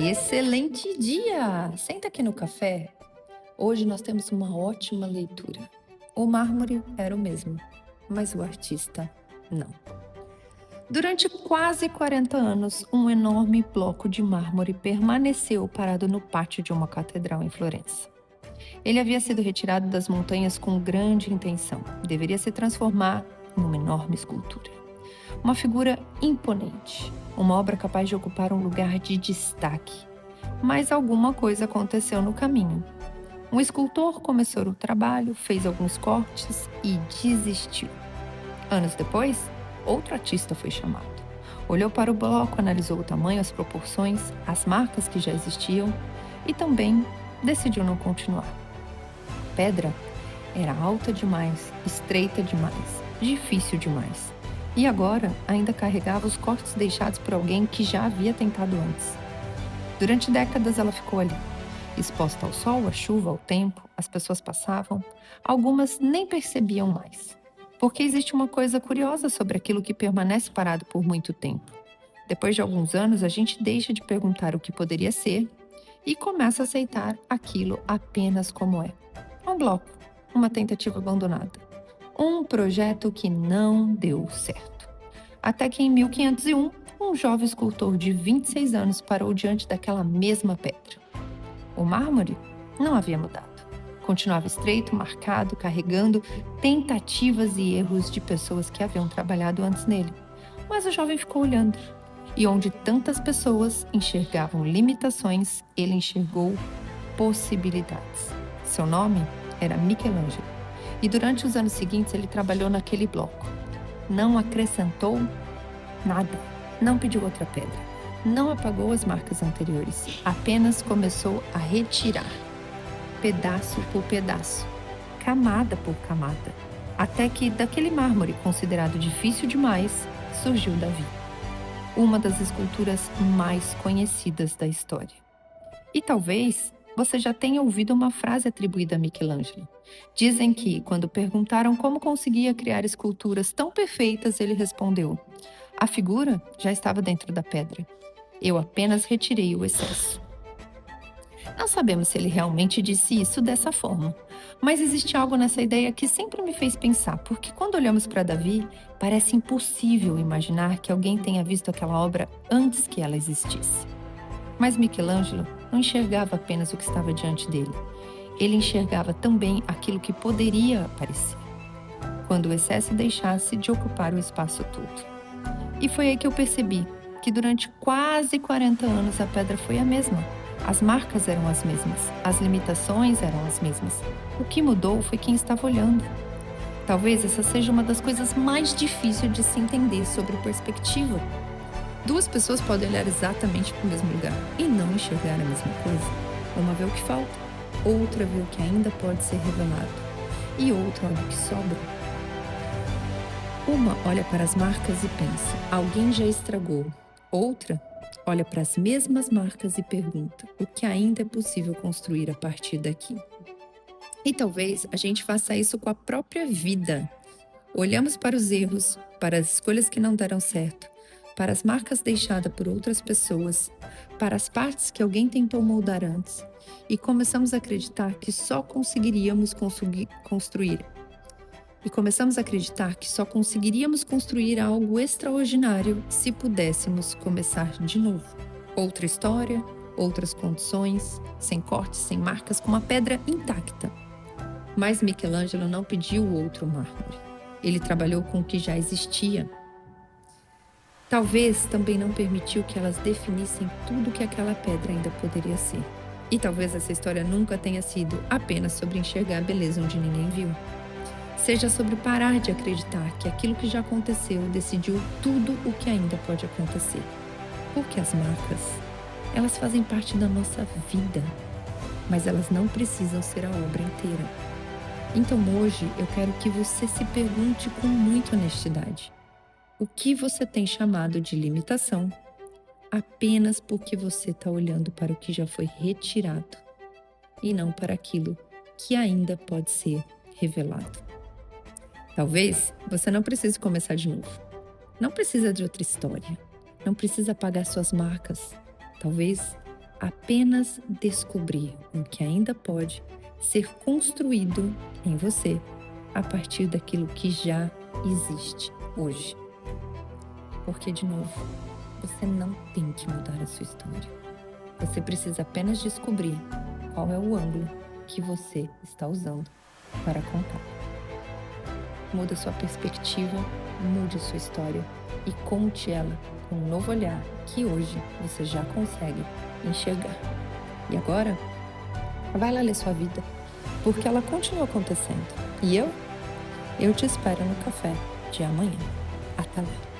Excelente dia! Senta aqui no café. Hoje nós temos uma ótima leitura. O mármore era o mesmo, mas o artista não. Durante quase 40 anos, um enorme bloco de mármore permaneceu parado no pátio de uma catedral em Florença. Ele havia sido retirado das montanhas com grande intenção. Deveria se transformar em uma enorme escultura. Uma figura imponente, uma obra capaz de ocupar um lugar de destaque. Mas alguma coisa aconteceu no caminho. Um escultor começou o trabalho, fez alguns cortes e desistiu. Anos depois, outro artista foi chamado. Olhou para o bloco, analisou o tamanho, as proporções, as marcas que já existiam e também decidiu não continuar. A pedra era alta demais, estreita demais, difícil demais. E agora ainda carregava os cortes deixados por alguém que já havia tentado antes. Durante décadas ela ficou ali, exposta ao sol, à chuva, ao tempo. As pessoas passavam, algumas nem percebiam mais. Porque existe uma coisa curiosa sobre aquilo que permanece parado por muito tempo. Depois de alguns anos, a gente deixa de perguntar o que poderia ser e começa a aceitar aquilo apenas como é. Um bloco, uma tentativa abandonada. Um projeto que não deu certo. Até que em 1501, um jovem escultor de 26 anos parou diante daquela mesma pedra. O mármore não havia mudado. Continuava estreito, marcado, carregando tentativas e erros de pessoas que haviam trabalhado antes nele. Mas o jovem ficou olhando. E onde tantas pessoas enxergavam limitações, ele enxergou possibilidades. Seu nome era Michelangelo. E durante os anos seguintes ele trabalhou naquele bloco. Não acrescentou nada. Não pediu outra pedra. Não apagou as marcas anteriores. Apenas começou a retirar. Pedaço por pedaço. Camada por camada. Até que daquele mármore considerado difícil demais, surgiu Davi. Uma das esculturas mais conhecidas da história. E talvez você já tenha ouvido uma frase atribuída a Michelangelo. Dizem que, quando perguntaram como conseguia criar esculturas tão perfeitas, ele respondeu: a figura já estava dentro da pedra. Eu apenas retirei o excesso. Não sabemos se ele realmente disse isso dessa forma, mas existe algo nessa ideia que sempre me fez pensar, porque quando olhamos para Davi, parece impossível imaginar que alguém tenha visto aquela obra antes que ela existisse. Mas Michelangelo não enxergava apenas o que estava diante dele. Ele enxergava também aquilo que poderia aparecer, quando o excesso deixasse de ocupar o espaço todo. E foi aí que eu percebi que durante quase 40 anos a pedra foi a mesma. As marcas eram as mesmas, as limitações eram as mesmas. O que mudou foi quem estava olhando. Talvez essa seja uma das coisas mais difíceis de se entender sobre perspectiva. Duas pessoas podem olhar exatamente para o mesmo lugar e não enxergar a mesma coisa. Uma vê o que falta, outra vê o que ainda pode ser revelado e outra olha o que sobra. Uma olha para as marcas e pensa: alguém já estragou. Outra olha para as mesmas marcas e pergunta: o que ainda é possível construir a partir daqui? E talvez a gente faça isso com a própria vida. Olhamos para os erros, para as escolhas que não deram certo, para as marcas deixadas por outras pessoas, para as partes que alguém tentou moldar antes, e começamos a acreditar que só conseguiríamos construir. E começamos a acreditar que só conseguiríamos construir algo extraordinário se pudéssemos começar de novo. Outra história, outras condições, sem cortes, sem marcas, com uma pedra intacta. Mas Michelangelo não pediu outro mármore. Ele trabalhou com o que já existia. Talvez também não permitiu que elas definissem tudo que aquela pedra ainda poderia ser. E talvez essa história nunca tenha sido apenas sobre enxergar a beleza onde ninguém viu. Seja sobre parar de acreditar que aquilo que já aconteceu decidiu tudo o que ainda pode acontecer. Porque as marcas, elas fazem parte da nossa vida, mas elas não precisam ser a obra inteira. Então hoje eu quero que você se pergunte com muita honestidade: o que você tem chamado de limitação apenas porque você está olhando para o que já foi retirado e não para aquilo que ainda pode ser revelado? Talvez você não precise começar de novo. Não precisa de outra história. Não precisa apagar suas marcas. Talvez apenas descobrir o que ainda pode ser construído em você a partir daquilo que já existe hoje. Porque, de novo, você não tem que mudar a sua história. Você precisa apenas descobrir qual é o ângulo que você está usando para contar. Muda sua perspectiva, mude sua história e conte ela com um novo olhar que hoje você já consegue enxergar. E agora, vai lá ler sua vida, porque ela continua acontecendo. E eu te espero no café de amanhã. Até lá.